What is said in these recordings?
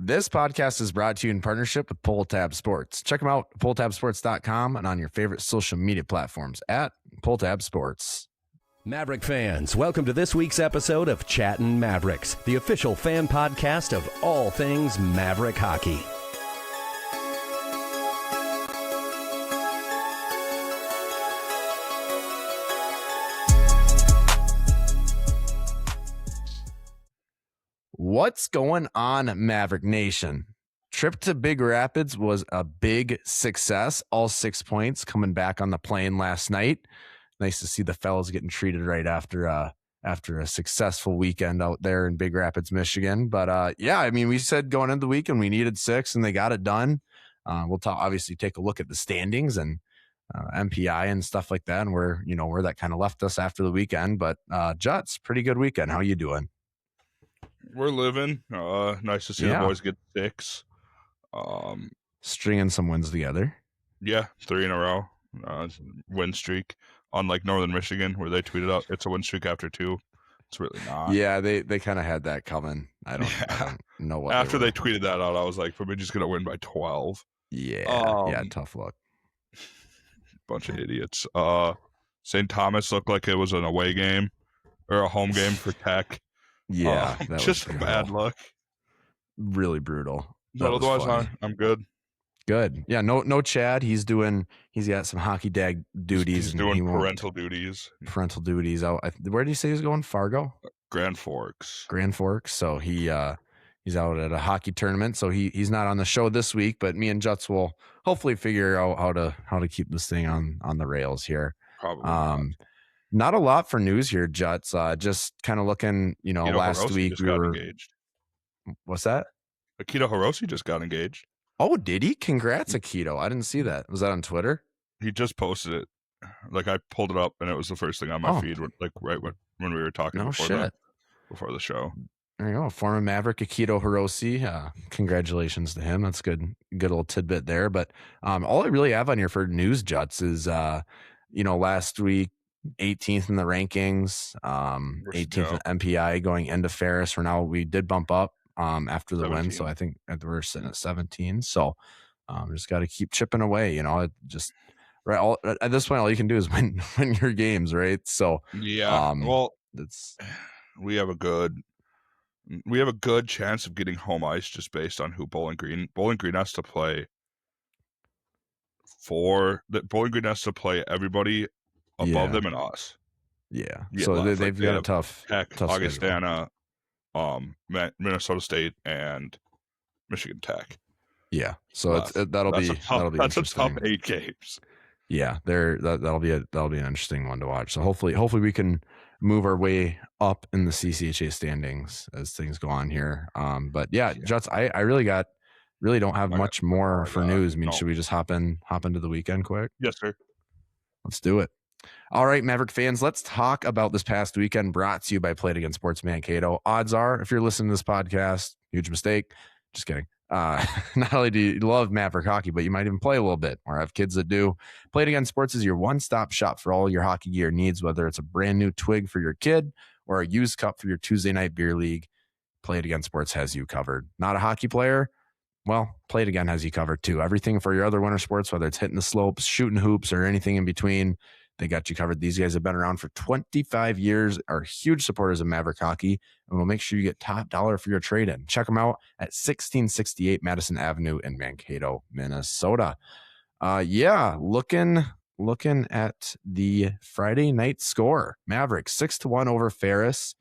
This podcast is brought to you in partnership with Pulltab Sports. Check them out, pulltabsports.com, and on your favorite social media platforms at Pulltab Sports. Maverick fans, welcome to this week's episode of Chattin Mavericks, the official fan podcast of all things Maverick hockey. What's going on, Maverick Nation? Trip to Big Rapids was a big success. All 6 points coming back on the plane last night. Nice to see the fellas getting treated right after a successful weekend out there in Big Rapids, Michigan. But yeah, I mean, we said going into the weekend we needed 6, and they got it done. We'll obviously take a look at the standings and MPI and stuff like that, and where that kind of left us after the weekend. But Juts, pretty good weekend. How you doing? We're living. Nice to see the boys get 6. Stringing some wins together. Yeah, 3 in a row. Win streak. Unlike Northern Michigan, where they tweeted out it's a win streak after 2. It's really not. Yeah, they kind of had that coming. I don't know what. After they tweeted that out, I was like, Bemidji's going to win by 12. Yeah, tough luck. Bunch of idiots. St. Thomas looked like it was an away game or a home game for Tech. Yeah, that just was bad luck. Really brutal. But otherwise, I'm good. Good. Yeah, no Chad. He's got some hockey dag duties. He's doing parental duties. Parental duties. Where did he say he was going? Fargo? Grand Forks. So he's out at a hockey tournament. So he's not on the show this week, but me and Juts will hopefully figure out how to keep this thing on the rails here. Probably. Not a lot for news here, Juts. Just kind of looking, last Hiroshi week we were engaged. What's that? Akito Hiroshi just got engaged. Oh, did he? Congrats, Akito. I didn't see that. Was that on Twitter? He just posted it. Like, I pulled it up, and it was the first thing on my feed, like right when we were talking before the show. There you go. Former Maverick Akito Hiroshi. Congratulations to him. That's good little tidbit there. But all I really have on here for news, Juts, is last week, 18th in the rankings, 18th in MPI going into Ferris. For now, we did bump up after the 17. Win, so I think we're sitting at 17. So just got to keep chipping away. Just right. At this point, all you can do is win your games, right? So yeah. We have a good chance of getting home ice just based on who Bowling Green has to play. Bowling Green has to play everybody above them and us. Yeah. So they've got a tough Augustana, Minnesota State, and Michigan Tech. Yeah. So that'll be a tough 8 games. Yeah, that'll be an interesting one to watch. So hopefully we can move our way up in the CCHA standings as things go on here. But yeah, Juts, I really don't have much more for news. I mean, should we just hop into the weekend quick? Yes, sir. Let's do it. All right, Maverick fans, let's talk about this past weekend, brought to you by Play It Again Sports Mankato. Odds are, if you're listening to this podcast, huge mistake. Just kidding. Not only do you love Maverick hockey, but you might even play a little bit or have kids that do. Play It Again Sports is your one-stop shop for all your hockey gear needs, whether it's a brand new twig for your kid or a used cup for your Tuesday night beer league. Play It Again Sports has you covered. Not a hockey player? Well, Play It Again has you covered too. Everything for your other winter sports, whether it's hitting the slopes, shooting hoops, or anything in between, they got you covered. These guys have been around for 25 years, are huge supporters of Maverick hockey, and will make sure you get top dollar for your trade-in. Check them out at 1668 Madison Avenue in Mankato, Minnesota. Looking at the Friday night score. Mavericks 6-1 over Ferris.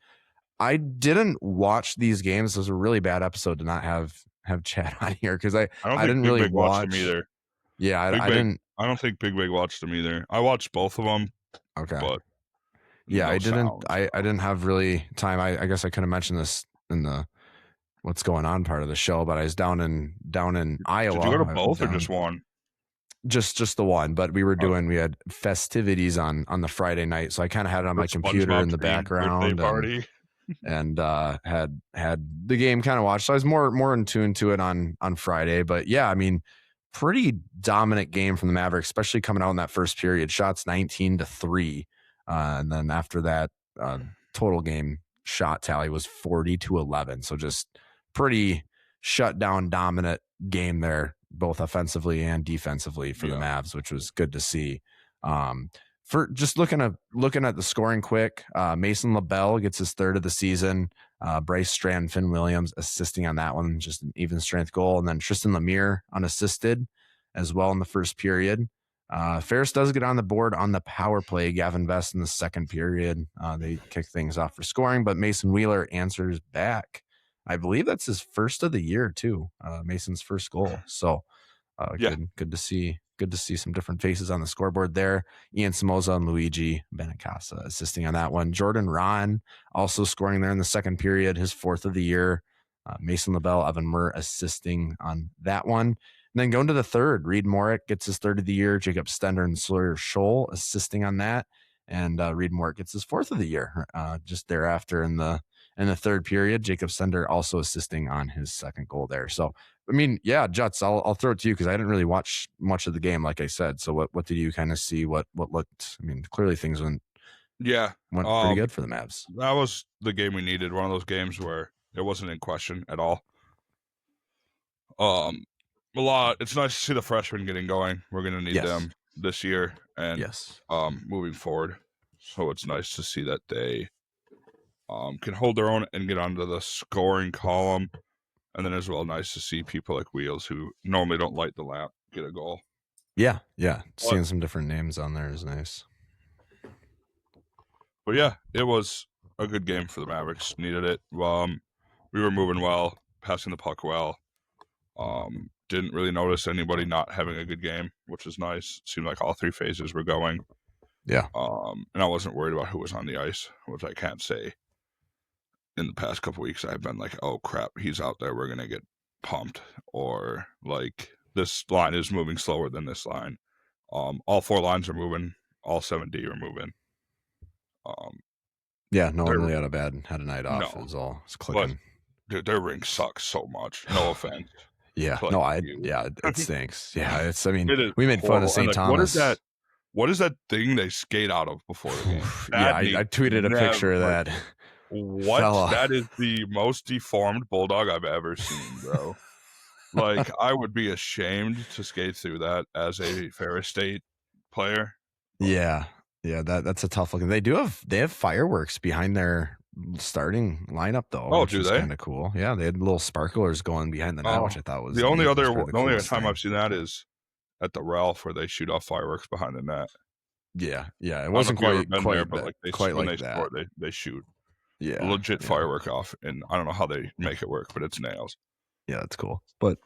I didn't watch these games. This was a really bad episode to not have Chad on here because I didn't really watch them either. Yeah, I didn't. I don't think Big watched them either. I watched both of them. Okay. But yeah, I didn't. I didn't have really time. I guess I could have mentioned this in the what's going on part of the show, but I was down in Iowa. Did you go to both or just one? Just the one, but we had festivities on the Friday night, so I kind of had it on my computer in the background. And had the game kind of watched. So I was more in tune to it on Friday. But yeah, I mean, pretty dominant game from the Mavericks, especially coming out in that first period. Shots 19-3. And then after that, total game shot tally was 40-11. So just pretty shutdown dominant game there, both offensively and defensively for the Mavs, which was good to see. For just looking at the scoring quick, Mason LaBelle gets his third of the season. Bryce Strand, Finn Williams assisting on that one, just an even strength goal. And then Tristan Lemire unassisted as well in the first period. Ferris does get on the board on the power play. Gavin Vest in the second period. They kick things off for scoring, but Mason Wheeler answers back. I believe that's his first of the year too. Mason's first goal. So good to see. Good to see some different faces on the scoreboard there. Ian Samoza and Luigi Benacasa assisting on that one. Jordan Ron also scoring there in the second period, his fourth of the year. Mason LaBelle, Evan Murr assisting on that one. And then going to the third, Reed Morick gets his third of the year. Jacob Stender and Sawyer Scholl assisting on that. And Reed Morick gets his fourth of the year just thereafter in the third period. Jacob Stender also assisting on his second goal there. So, I mean, yeah, Juts, I'll throw it to you because I didn't really watch much of the game, like I said. So what did you kind of see? What looked, I mean, clearly things went pretty good for the Mavs. That was the game we needed. One of those games where it wasn't in question at all. It's nice to see the freshmen getting going. We're going to need them this year and moving forward. So it's nice to see that they can hold their own and get onto the scoring column. And then as well, nice to see people like Wheels who normally don't light the lamp get a goal. Yeah. Seeing some different names on there is nice. But yeah, it was a good game for the Mavericks. Needed it. We were moving well, passing the puck well. Didn't really notice anybody not having a good game, which was nice. It seemed like all three phases were going. Yeah. And I wasn't worried about who was on the ice, which I can't say. In the past couple weeks, I've been like, oh crap, he's out there, we're going to get pumped. Or like, this line is moving slower than this line. All four lines are moving. All 7D are moving. No one really had a night off. No, it's clicking. But, dude, their ring sucks so much. No offense. It stinks. Yeah, we made horrible. fun of St. Thomas. What is that thing they skate out of before the game? I tweeted a picture of that. What? Fella. That is the most deformed bulldog I've ever seen, bro. Like, I would be ashamed to skate through that as a Ferris State player. Yeah, that's a tough looking. They have fireworks behind their starting lineup though. Oh, which do is they? Kind of cool. Yeah, they had little sparklers going behind the net, which I thought was the only other thing. I've seen that is at the Ralph where they shoot off fireworks behind the net. Yeah, it wasn't quite there, but like they shoot. Yeah, legit firework off, and I don't know how they make it work, but it's nails. Yeah, that's cool. But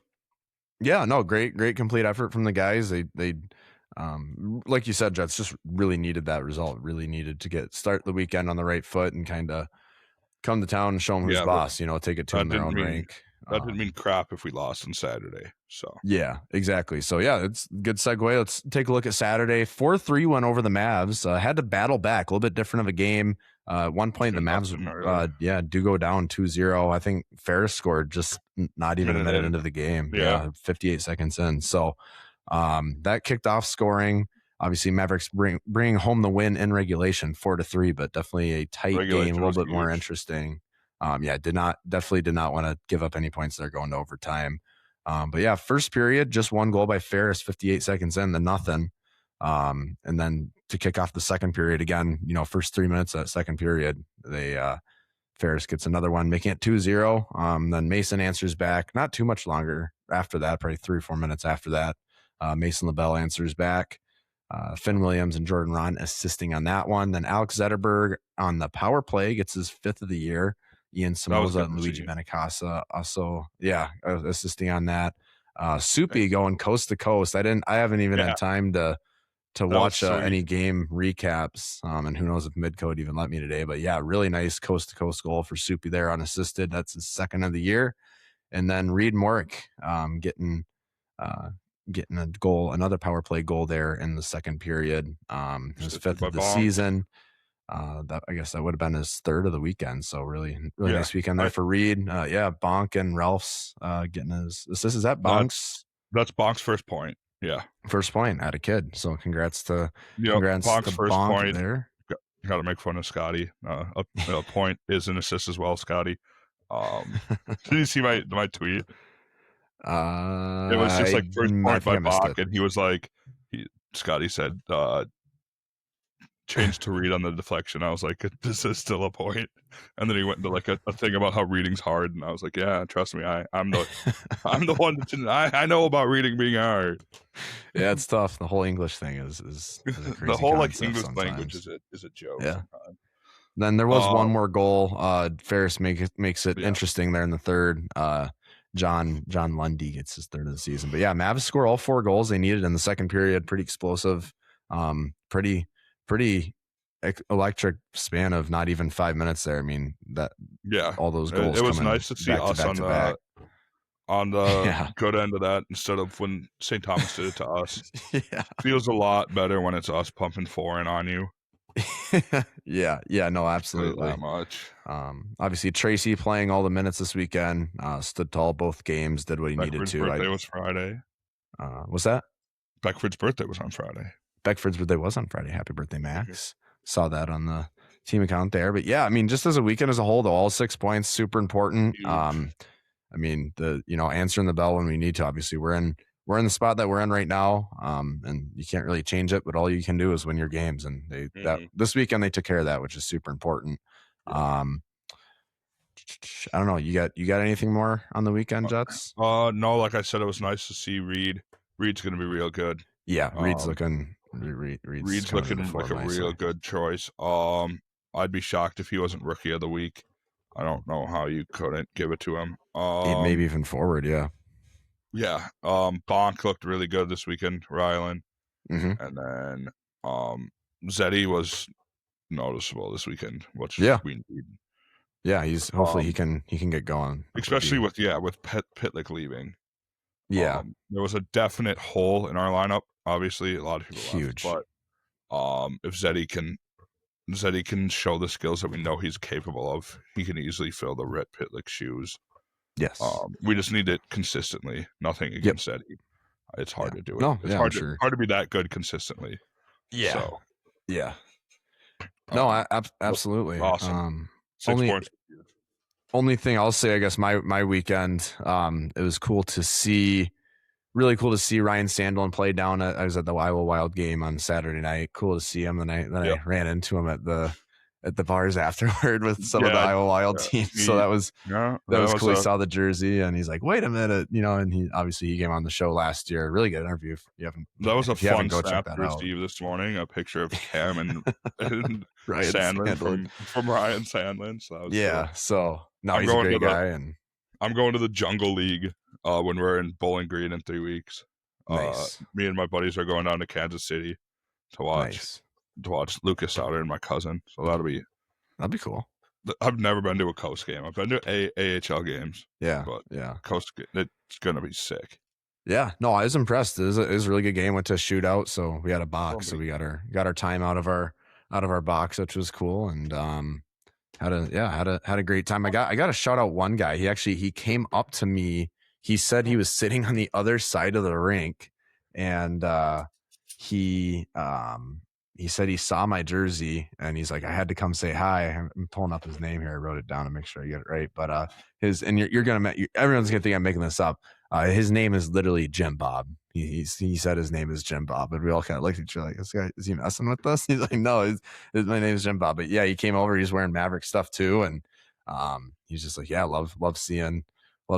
yeah, no, great complete effort from the guys. They like you said, Jets just really needed that result. Really needed to start the weekend on the right foot and kind of come to town and show them who's boss. Take it to them their own rank. That didn't mean crap if we lost on Saturday. So yeah, exactly. So yeah, it's a good segue. Let's take a look at Saturday. 4-3 went over the Mavs. Had to battle back. A little bit different of a game. At one point, the Mavs do go down 2-0. I think Ferris scored just not even a minute into the game. 58 seconds in. So that kicked off scoring. Obviously, Mavericks bringing home the win in regulation, 4-3, but definitely a tight game, a little bit more interesting. Definitely did not want to give up any points there going to overtime. But yeah, first period, just one goal by Ferris, 58 seconds in, then nothing. And then to kick off the second period again, first 3 minutes of that second period, Ferris gets another one, making it 2-0. Then Mason answers back, not too much longer after that, probably 3 or 4 minutes after that. Mason LaBelle answers back. Finn Williams and Jordan Ron assisting on that one. Then Alex Zetterberg on the power play gets his 5th of the year. Ian Samoza and Luigi Benacasa also, assisting on that. Soupy going coast to coast. I haven't even had time to watch any game recaps. And who knows if Midcode even let me today, but yeah, really nice coast to coast goal for Soupy there unassisted. That's his 2nd of the year. And then Reed Morick getting a goal, another power play goal there in the second period. His 5th of the season. That I guess that would have been his 3rd of the weekend. So really nice weekend there for Reed. Bonk and Ralph's getting his assist. Is that Bonk's? That's Bonk's first point. Yeah, first point at a kid. So congrats to Bonk's first Bonk point there. Got to make fun of Scotty. A point is an assist as well, Scotty. Did you see my tweet? It was just like first point by Bach, and he was like, Scotty said, change to read on the deflection. I was like, this is still a point. And then he went into like a thing about how reading's hard, and I was like, yeah, trust me, I'm the one that I know about reading being hard. Yeah, it's tough. The whole English thing is a crazy the whole like English sometimes. Language is a joke. Yeah. Sometimes. Then there was one more goal. Ferris makes it interesting there in the third. John Lundy gets his third of the season. But yeah, Mavs score all 4 goals they needed in the second period. Pretty explosive. Pretty electric span of not even 5 minutes there. I mean, all those goals. It was nice to see us on the good end of that instead of when St. Thomas did it to us. Feels a lot better when it's us pumping 4 in on you. yeah, no, absolutely. That much. Obviously Tracy playing all the minutes this weekend, stood tall both games, did what he needed to. Birthday was Friday. What's that? Beckford's birthday was on Friday. Happy birthday, Max. Saw that on the team account there. But yeah, I mean, just as a weekend as a whole, though, all 6 points, super important. Huge. I mean, answering the bell when we need to. Obviously, we're in the spot that we're in right now, and you can't really change it. But all you can do is win your games, and this weekend they took care of that, which is super important. I don't know. You got anything more on the weekend, Jets? No. Like I said, it was nice to see Reed. Reed's going to be real good. Yeah, Reed's looking. Reed's looking like a real good choice. I'd be shocked if he wasn't Rookie of the Week. I don't know how you couldn't give it to him. Maybe even forward, yeah. Yeah. Bonk looked really good this weekend, Rylan. Mm-hmm. And then Zeddy was noticeable this weekend, which we need. Yeah, hopefully he can get going. Especially with Pitlick leaving. Yeah. There was a definite hole in our lineup. Obviously, a lot of people huge. Left, but if Zeddy can show the skills that we know he's capable of, he can easily fill the Rhett Pitlick shoes. Yes. We just need it consistently. Nothing against Zeddy. It's hard to do it. No, it's hard to be that good consistently. Yeah. So, yeah. No, absolutely. Awesome. 6 points. Only thing I'll say, I guess my weekend, it was really cool to see Ryan Sandlin play down. I was at the Iowa Wild game on Saturday night. Cool to see him. And I ran into him at the bars afterward with some of the Iowa Wild teams. So that was cool. He saw the jersey and he's like, wait a minute, and he came on the show last year. Really good interview. That was a fun snap for Steve this morning. A picture of Cam and Sandlin from Ryan Sandlin. So that was cool. So no, he's a great guy. And I'm going to the Jungle League when we're in Bowling Green in 3 weeks. Nice. Me and my buddies are going down to Kansas City to watch Lucas Sauter and my cousin. So that'd be cool. I've never been to a Coast game. I've been to AHL games. Yeah, but yeah, Coast, it's gonna be sick. Yeah, no, I was impressed. It was a really good game. Went to a shootout, so we had a box. So we got our time out of our box, which was cool, and had a great time. I got to shout out one guy. He came up to me. He said he was sitting on the other side of the rink, and he said he saw my jersey, and he's like, I had to come say hi. I'm pulling up his name here. I wrote it down to make sure I get it right. But everyone's gonna think I'm making this up. His name is literally Jim Bob. He said his name is Jim Bob, and we all kind of looked at each other like, this guy, is he messing with us? He's like, no, my name is Jim Bob. But yeah, he came over. He's wearing Maverick stuff too, and he's just like, yeah, love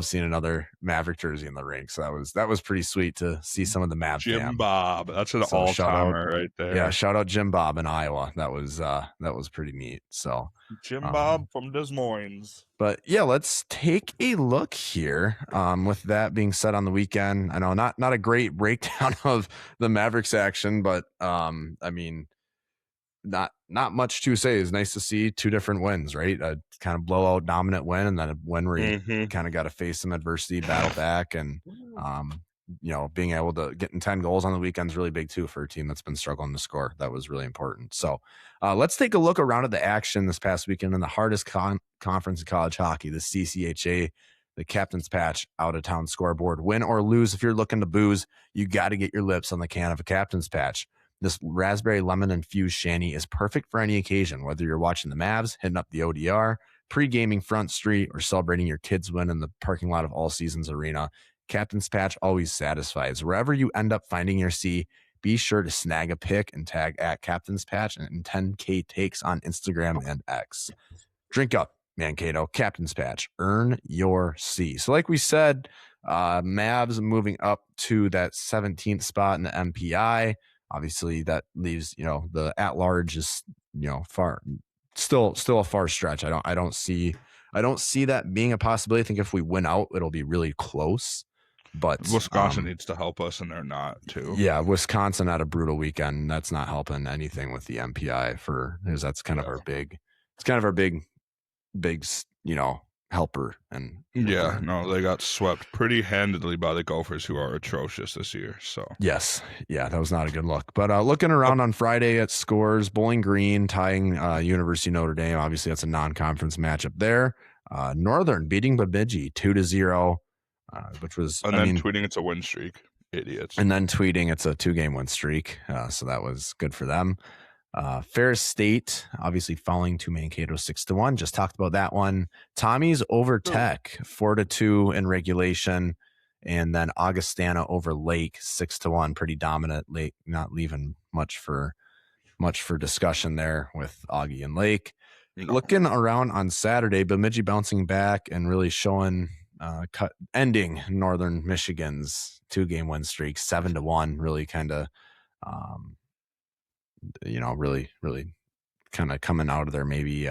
seeing another Maverick jersey in the rink. So that was pretty sweet to see some of the Mav Jim fam. Bob. That's an all-timer right there. Yeah, shout out Jim Bob in Iowa. That was pretty neat. So Jim Bob from Des Moines. But yeah, let's take a look here. With that being said, on the weekend, I know not a great breakdown of the Mavericks action, but I mean, not much to say. It's nice to see 2 different wins, right? A kind of blowout dominant win, and then a win where you kind of got to face some adversity, battle back, and being able to get in 10 goals on the weekend is really big too for a team that's been struggling to score. That was really important. So let's take a look around at the action this past weekend in the hardest conference in college hockey, the CCHA, the Captain's Patch out of town scoreboard. Win or lose, if you're looking to booze, you got to get your lips on the can of a Captain's Patch. This raspberry lemon infused shandy is perfect for any occasion, whether you're watching the Mavs, hitting up the ODR, pre-gaming Front Street, or celebrating your kids' win in the parking lot of All Seasons Arena. Captain's Patch always satisfies. Wherever you end up finding your C, be sure to snag a pic and tag at Captain's Patch and 10K takes on Instagram and X. Drink up, Mankato. Captain's Patch. Earn your C. So like we said, Mavs moving up to that 17th spot in the MPI. Obviously, that leaves, the at-large is, far, still a far stretch. I don't see that being a possibility. I think if we win out, it'll be really close. But Wisconsin needs to help us, and they're not too. Yeah, Wisconsin had a brutal weekend. That's not helping anything with the MPI because that's kind of our big. It's kind of our big, helper. And they got swept pretty handedly by the Gophers, who are atrocious this year. So yes, that was not a good look. But looking around on Friday at scores, Bowling Green tying University of Notre Dame. Obviously, that's a non-conference matchup there. Northern beating Bemidji 2-0. Which was, tweeting it's a win streak, idiots. And then tweeting it's a 2-game win streak. So that was good for them. Ferris State, obviously falling to Mankato 6-1. Just talked about that one. Tommy's over Tech 4-2 in regulation. And then Augustana over Lake 6-1. Pretty dominant. Lake not leaving much for discussion there with Augie and Lake. Looking around on Saturday, Bemidji bouncing back and really showing ending Northern Michigan's 2-game win streak 7-1, really kind of really kind of coming out of their maybe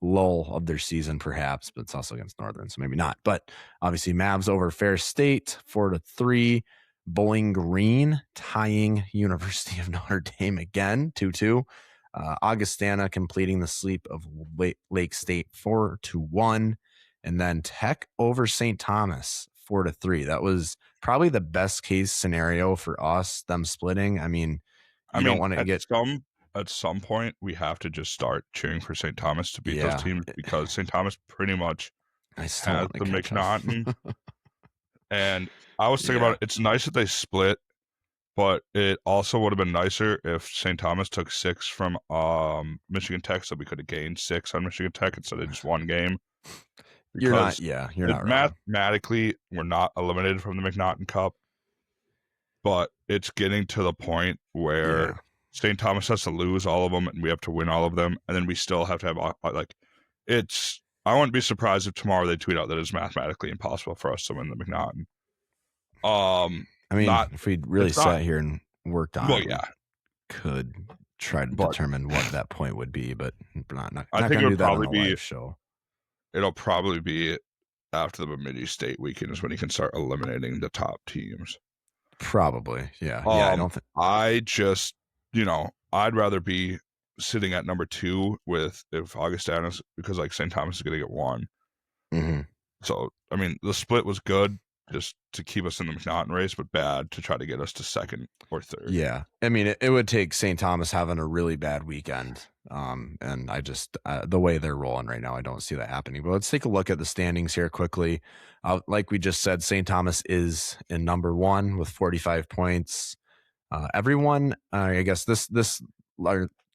lull of their season perhaps, but it's also against Northern, so maybe not. But obviously Mavs over Ferris State 4-3. Bowling Green tying University of Notre Dame again 2-2. Augustana completing the sweep of Lake State 4-1. And then Tech over St. Thomas 4-3. That was probably the best case scenario for us, them splitting. I mean, don't want to get at some point we have to just start cheering for St. Thomas to beat those teams, because St. Thomas pretty much has the McNaughton. And I was thinking about it. It's nice that they split, but it also would have been nicer if St. Thomas took 6 from Michigan Tech, so we could have gained 6 on Michigan Tech instead of just one game. You're not wrong. Mathematically, we're not eliminated from the McNaughton Cup, but it's getting to the point where St. Thomas has to lose all of them and we have to win all of them, and then we still have to have I wouldn't be surprised if tomorrow they tweet out that it's mathematically impossible for us to win the McNaughton. If we really sat here and worked on it, could try to determine what that point would be, but not going to do that on the live show. It'll probably be after the Bemidji State weekend is when you can start eliminating the top teams. Probably, yeah. I don't think. I just, I'd rather be sitting at number 2 if Augustana's, because St. Thomas is going to get 1. Mm-hmm. So the split was good just to keep us in the McNaughton race, but bad to try to get us to 2nd or 3rd. Yeah, it would take St. Thomas having a really bad weekend. And I just the way they're rolling right now, I don't see that happening. But let's take a look at the standings here quickly. Like we just said, St. Thomas is in number 1 with 45 points. Everyone, I guess this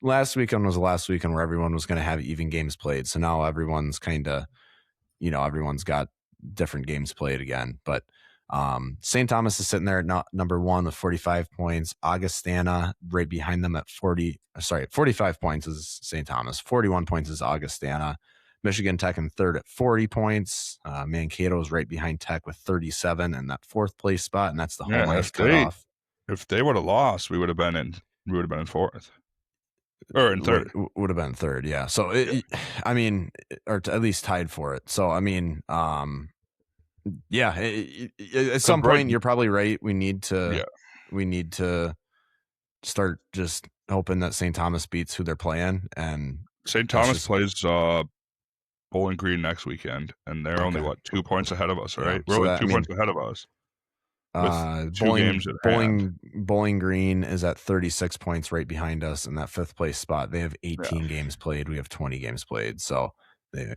last weekend was the last weekend where everyone was going to have even games played. So now everyone's kind of, everyone's got different games played again. But St. Thomas is sitting there at number 1 with 45 points. Augustana right behind them at 45 points is St. Thomas. 41 points is Augustana. Michigan Tech in 3rd at 40 points. Mankato is right behind Tech with 37 in that 4th place spot, and that's the home ice cutoff. If they would have lost, we would have been in 4th. Or in 3rd. Would have been 3rd, yeah. So or at least tied for it. So at some point you're probably right. We need to start just hoping that St. Thomas beats who they're playing, and St. Thomas plays Bowling Green next weekend, and they're only 2 points ahead of us, right? We're only 2 points ahead of us. Bowling Green is at 36 points right behind us in that 5th place spot. They have 18 games played. We have 20 games played. So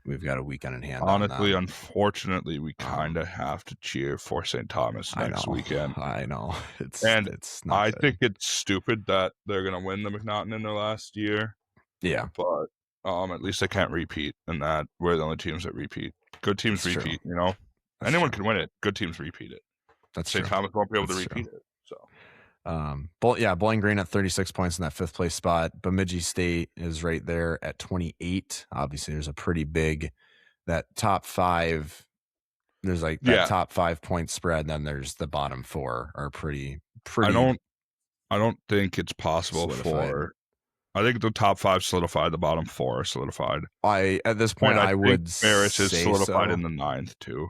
we've got a weekend in hand. Honestly, unfortunately, we kind of have to cheer for St. Thomas next weekend. I know. It's not I good. think it's stupid that they're going to win the McNaughton in their last year. Yeah. But at least they can't repeat, and that we're the only teams that repeat. Good teams repeat, Anyone can win it. Good teams repeat it. That's St. true. Thomas won't be able to repeat it. So, Bowling Green at 36 points in that 5th place spot. Bemidji State is right there at 28. Obviously, there's a pretty big that top 5. There's like that top 5 point spread. And then there's the bottom 4 are pretty. I don't think it's possible solidified. I think the top 5 solidified. The bottom 4 are solidified. At this point, I would Ferris is solidified so. in the 9th too.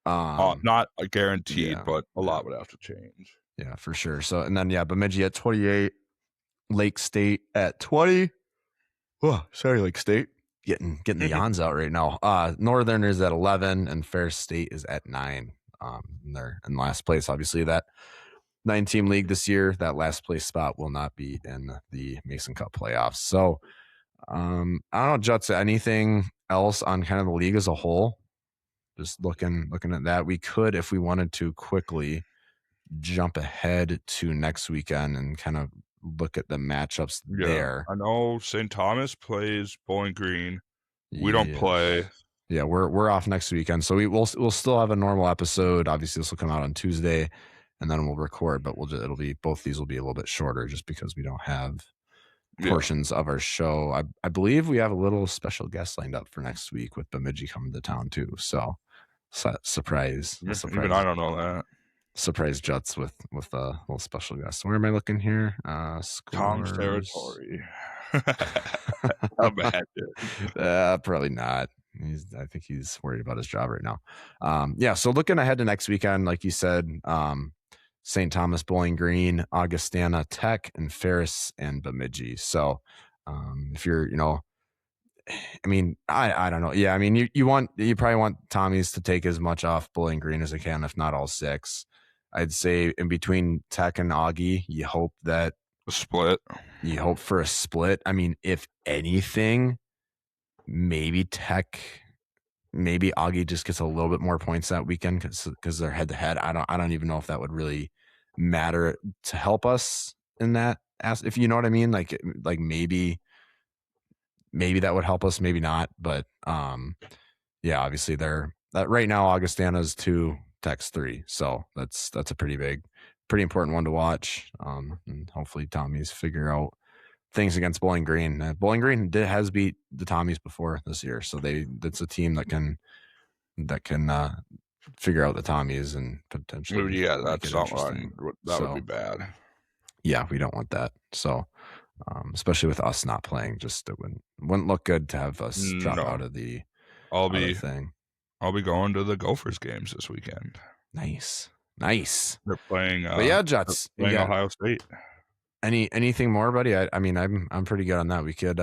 Not guaranteed, but a lot would have to change. Yeah, for sure. So, and then Bemidji at 28, Lake State at 20. Oh, sorry, Lake State. Getting the yawns out right now. Northern is at 11, and Ferris State is at 9. They're in last place. Obviously, that 9-team league this year, that last place spot will not be in the Mason Cup playoffs. So, I don't know, Juts, anything else on kind of the league as a whole? Just looking at that, we could, if we wanted to, quickly jump ahead to next weekend and kind of look at the matchups there. I know St. Thomas plays Bowling Green. We don't play. Yeah, we're off next weekend, so we'll still have a normal episode. Obviously, this will come out on Tuesday, and then we'll record. But it'll be both these will be a little bit shorter, just because we don't have portions of our show. I believe we have a little special guest lined up for next week with Bemidji coming to town too. So surprise. Even I don't know that. Surprise Juts with a little special guest. Where am I looking here? Tom's territory. How bad? Probably not. I think he's worried about his job right now. So looking ahead to next weekend, like you said, St. Thomas, Bowling Green, Augustana Tech, and Ferris and Bemidji. So if you're, I mean, I don't know. Yeah, I mean, you probably want Tommy's to take as much off Bowling Green as they can, if not all 6. I'd say in between Tech and Augie, you hope that a split. You hope for a split. I mean, if anything, maybe Augie just gets a little bit more points that weekend because they're head to head. I don't even know if that would really matter to help us in that. If you know what I mean, like maybe that would help us, maybe not. But obviously that right now Augustana's 2, Tech's 3, so that's a pretty important one to watch. And hopefully Tommy's figure out things against Bowling Green. Bowling Green has beat the Tommies before this year, so that's a team that can figure out the Tommies and potentially. Yeah, that's not right. That would be bad. Yeah, we don't want that. So, especially with us not playing, just it wouldn't look good to have us drop out of the. Thing. I'll be going to the Gophers games this weekend. Nice. They're playing. Juts. Playing Ohio State. Anything more, buddy? I mean, I'm pretty good on that. We could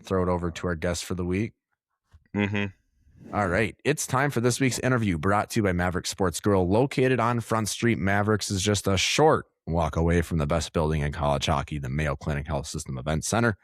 throw it over to our guest for the week. Mm-hmm. All right. It's time for this week's interview, brought to you by Maverick Sports Grill, located on Front Street. Mavericks is just a short walk away from the best building in college hockey, the Mayo Clinic Health System Event Center,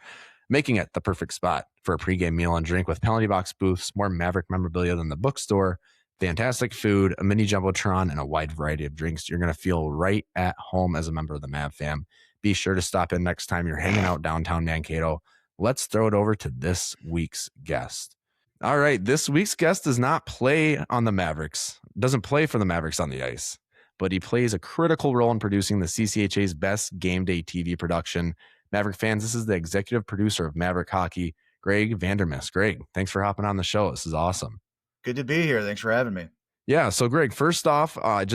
making it the perfect spot for a pregame meal and drink with penalty box booths, more Maverick memorabilia than the bookstore, fantastic food, a mini Jumbotron, and a wide variety of drinks. You're going to feel right at home as a member of the Mav fam. Be sure to stop in next time you're hanging out downtown Mankato. Let's throw it over to this week's guest. All right, this week's guest does not play on the Mavericks, doesn't play for the Mavericks on the ice, but he plays a critical role in producing the CCHA's best game day TV production. Maverick fans, this is the executive producer of Maverick Hockey, Greg Vandermause. Greg, thanks for hopping on the show. This is awesome. Good to be here. Thanks for having me. Yeah. So Greg, first off, I'll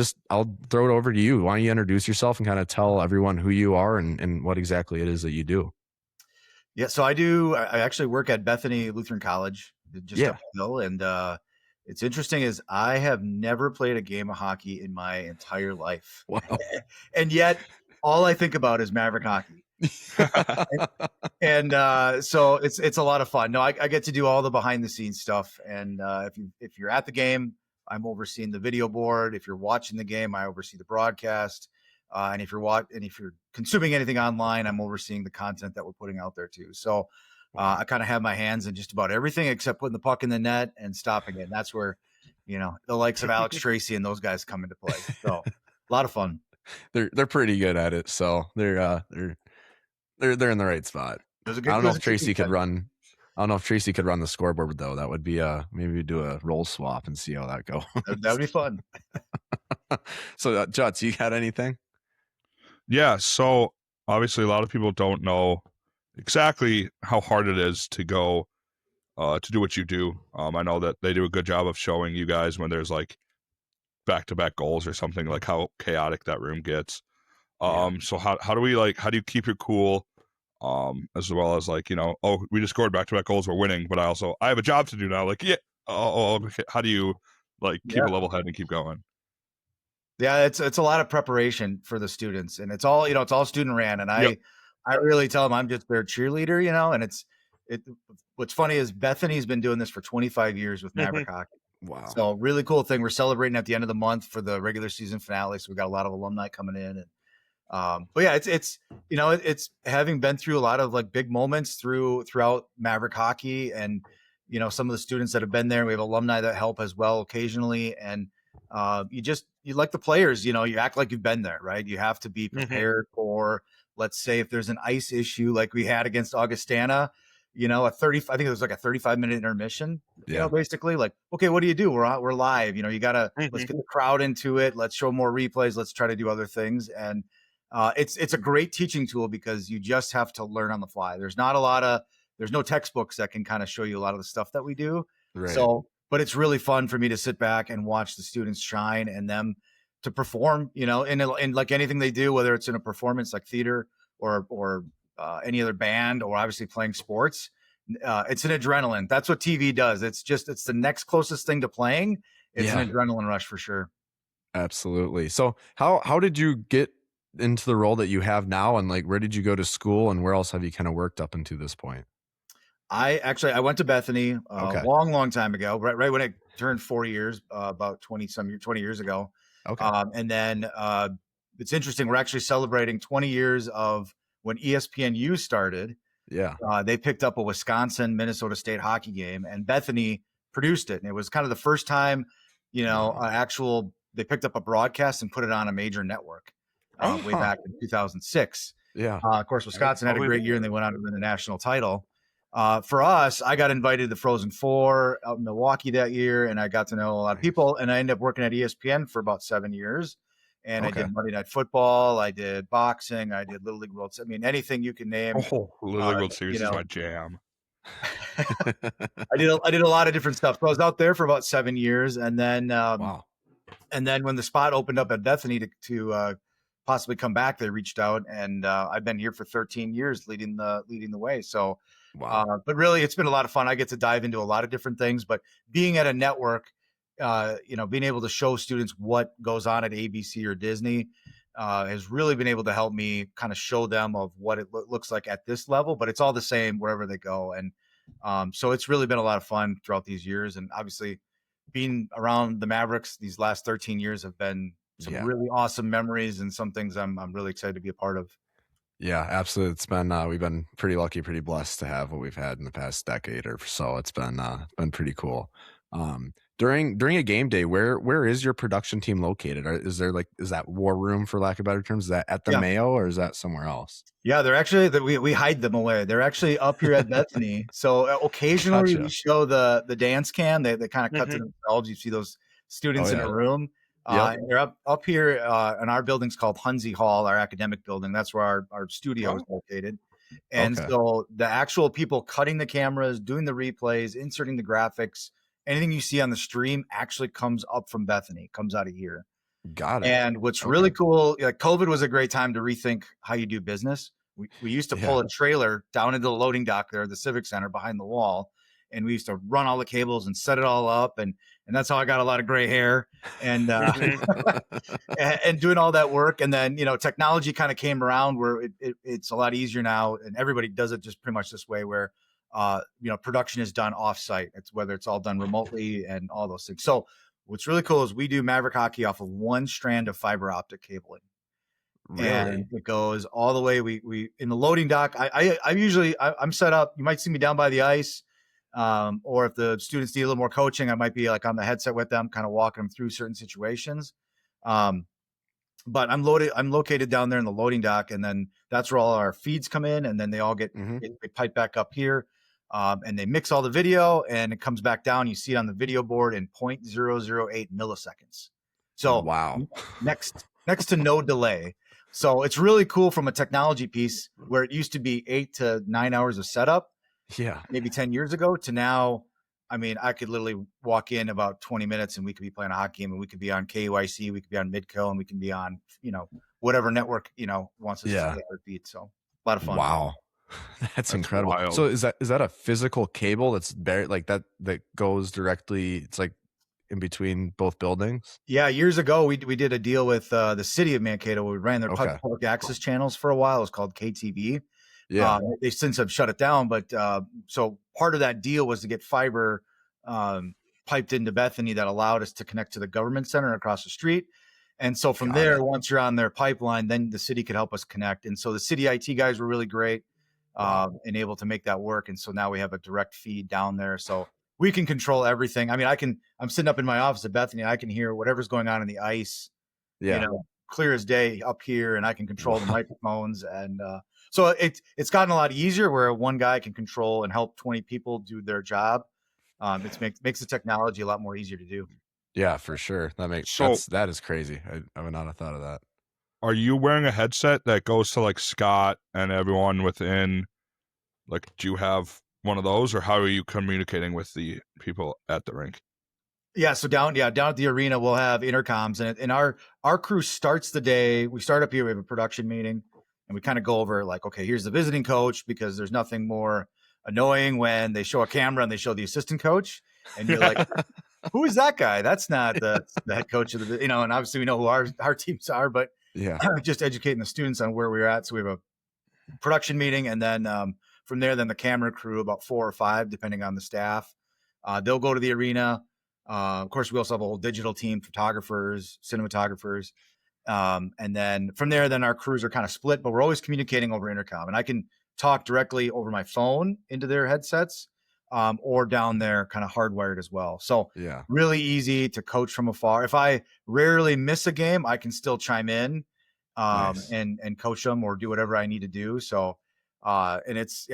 throw it over to you. Why don't you introduce yourself and kind of tell everyone who you are and what exactly it is that you do? Yeah. So I actually work at Bethany Lutheran College, just up the hill. And it's interesting is I have never played a game of hockey in my entire life. Wow. And yet all I think about is Maverick hockey. and so it's a lot of fun. No, I get to do all the behind the scenes stuff. And if you're at the game, I'm overseeing the video board. If you're watching the game, I oversee the broadcast. And if you're consuming anything online, I'm overseeing the content that we're putting out there too. So I kind of have my hands in just about everything except putting the puck in the net and stopping it. And that's where, the likes of Alex Tracy and those guys come into play. So a lot of fun. They're pretty good at it. So they're in the right spot. I don't know if Tracy could run the scoreboard though. That would be maybe we do a role swap and see how that goes. That would be fun. So, Juts, you got anything? Yeah. So obviously, a lot of people don't know exactly how hard it is to go to do what you do. I know that they do a good job of showing you guys when there's like back-to-back goals or something, like how chaotic that room gets. So how do you keep your cool? As well as like, oh, we just scored back-to-back goals, we're winning, but I have a job to do now. Like, yeah, okay. How do you like keep a level head and keep going? Yeah, it's a lot of preparation for the students, and it's all student ran, and I really tell them I'm just their cheerleader, and what's funny is Bethany's been doing this for 25 years with Maverick hockey. Wow. So really cool thing. We're celebrating at the end of the month for the regular season finale. So we got a lot of alumni coming in, and but yeah, it's having been through a lot of like big moments throughout Maverick hockey, and some of the students that have been there. We have alumni that help as well occasionally, and you like the players, you act like you've been there, right? You have to be prepared for, let's say, if there's an ice issue like we had against Augustana, I think it was like a 35-minute intermission, basically like, okay, what do you do? We're live, you gotta, let's get the crowd into it. Let's show more replays. Let's try to do other things. And it's a great teaching tool because you just have to learn on the fly. There's no textbooks that can kind of show you a lot of the stuff that we do. Right. So, but it's really fun for me to sit back and watch the students shine and them to perform, and like anything they do, whether it's in a performance like theater or any other band, or obviously playing sports. It's an adrenaline. That's what TV does. It's the next closest thing to playing. It's an adrenaline rush for sure. Absolutely. So how did you get into the role that you have now, and like where did you go to school, and where else have you kind of worked up into this point? I went to Bethany a long time ago, right when it turned 4 years, about 20 years ago. Okay. And then it's interesting. We're actually celebrating 20 years of when ESPNU started. Yeah. They picked up a Wisconsin-Minnesota State hockey game, and Bethany produced it. And it was kind of the first time, they picked up a broadcast and put it on a major network way back in 2006. Yeah. Of course, Wisconsin had a great year, and they went on to win the national title. For us, I got invited to the Frozen Four out in Milwaukee that year, and I got to know a lot of people, and I ended up working at ESPN for about 7 years. And I did Monday Night Football, I did boxing, I did Little League World Series. I mean, anything you can name. Little League World Series is my jam. I did a lot of different stuff. So I was out there for about 7 years, and then and then when the spot opened up at Bethany to possibly come back, they reached out, and I've been here for 13 years, leading the way. So. Wow. But really, it's been a lot of fun. I get to dive into a lot of different things, but being at a network, being able to show students what goes on at ABC or Disney has really been able to help me kind of show them of what it looks like at this level, but it's all the same wherever they go. And so it's really been a lot of fun throughout these years. And obviously being around the Mavericks these last 13 years have been some really awesome memories and some things I'm really excited to be a part of. Yeah, absolutely. It's been we've been pretty lucky, pretty blessed to have what we've had in the past decade or so. It's been pretty cool. During a game day, where is your production team located? Is that war room, for lack of better terms? Is that at the Mayo, or is that somewhere else? Yeah, they're actually we hide them away. They're actually up here at Bethany. So occasionally we show the dance cam. They kind of cut to themselves. You see those students in a room. They're up here in our building's called Hunzi Hall, our academic building. That's where our studio is located. And so the actual people cutting the cameras, doing the replays, inserting the graphics, anything you see on the stream actually comes up from Bethany, comes out of here. Got it. And what's really cool, COVID was a great time to rethink how you do business. We used to pull a trailer down into the loading dock there at the Civic Center behind the wall. And we used to run all the cables and set it all up. And that's how I got a lot of gray hair and and doing all that work. And then, technology kind of came around where it's a lot easier now. And everybody does it just pretty much this way where, production is done offsite. It's whether it's all done remotely and all those things. So what's really cool is we do Maverick hockey off of one strand of fiber optic cabling. Really? And it goes all the way. We in the loading dock. I'm set up. You might see me down by the ice. Or if the students need a little more coaching, I might be like on the headset with them, kind of walking them through certain situations. But I'm located down there in the loading dock, and then that's where all our feeds come in, and then they all get they pipe back up here, and they mix all the video, and it comes back down. You see it on the video board in 0.008 milliseconds. So wow, next to no delay. So it's really cool from a technology piece where it used to be 8 to 9 hours of setup. Yeah. Maybe 10 years ago to now. I mean, I could literally walk in about 20 minutes and we could be playing a hockey game, and we could be on KYC, we could be on Midco, and we can be on, whatever network, wants us to stay our feet. So a lot of fun. Wow. That's incredible. Wild. So is that a physical cable that's buried like that goes directly, it's like in between both buildings? Yeah. Years ago, we did a deal with the city of Mankato. We ran their public access channels for a while. It was called KTV. Yeah. They since have shut it down, but so part of that deal was to get fiber piped into Bethany that allowed us to connect to the government center across the street. And so from there, once you're on their pipeline, then the city could help us connect. And so the city IT guys were really great and able to make that work. And so now we have a direct feed down there. So we can control everything. I mean, I'm sitting up in my office at Bethany. I can hear whatever's going on in the ice, clear as day up here, and I can control the microphones. And so it's gotten a lot easier where one guy can control and help 20 people do their job. It makes the technology a lot more easier to do. Yeah, for sure. That is crazy. I would not have thought of that. Are you wearing a headset that goes to like Scott and everyone within? Like, do you have one of those, or how are you communicating with the people at the rink? Yeah, so down at the arena, we'll have intercoms, and our crew starts the day. We start up here. We have a production meeting, and we kind of go over like, okay, here's the visiting coach, because there's nothing more annoying when they show a camera and they show the assistant coach, and you're like, who is that guy? That's not the head coach of the, and obviously we know who our teams are, but just educating the students on where we're at. So we have a production meeting, and then from there, then the camera crew, about 4 or 5, depending on the staff, they'll go to the arena. Of course, we also have a whole digital team, photographers, cinematographers. And then from there, then our crews are kind of split, but we're always communicating over intercom, and I can talk directly over my phone into their headsets or down there kind of hardwired as well. So really easy to coach from afar. If I rarely miss a game, I can still chime in and coach them or do whatever I need to do. So and it's